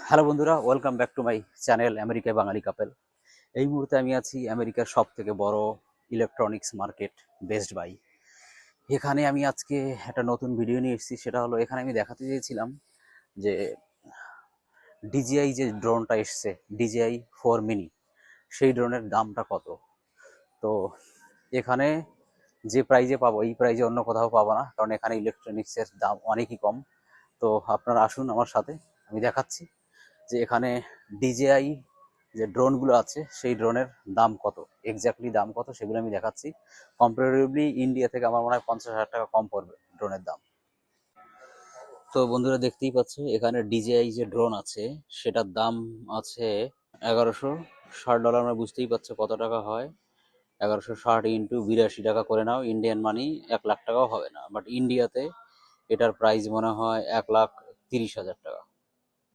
Hello বন্ধুরা, welcome back to my channel আমেরিকায় বাঙালি couple. এই মুহূর্তে আমি আছি আমেরিকার সব থেকে বড় ইলেকট্রনিক্স মার্কেট বেস্ট বাই। এখানে আমি আজকে একটা নতুন ভিডিও নিয়ে এসেছি। সেটা হলো, এখানে আমি দেখাতে চেয়েছিলাম যে ডিজিআই যে ড্রোনটা এসছে, DJI-4 মিনি, সেই ড্রোনের দামটা কত। তো এখানে যে প্রাইজে পাবো, এই প্রাইজে অন্য কোথাও পাবো না, কারণ এখানে ইলেকট্রনিক্সের দাম অনেকই কম। তো আপনারা আসুন আমার সাথে, আমি দেখাচ্ছি যে এখানে ডিজেআই যে ড্রোনগুলো আছে সেই ড্রোনের দাম কত, এক্স্যাক্টলি দাম কত সেগুলো আমি দেখাচ্ছি। কম্পারেটিভলি ইন্ডিয়া থেকে আমার মনে হয় 50,000 টাকা কম পড়বে ড্রোনের দাম। তো বন্ধুরা, দেখতেই পাচ্ছ এখানে ডিজেআই যে ড্রোন আছে সেটার দাম আছে 1160 ডলার। মানে বুঝতেই পারছো কত টাকা হয়। 1160 ইন্টু 82 টাকা করে নাও, ইন্ডিয়ান মানি 1 লাখ টাকাও হবে না, বাট ইন্ডিয়াতে এটার প্রাইস মনে হয় 1,30,000 টাকা।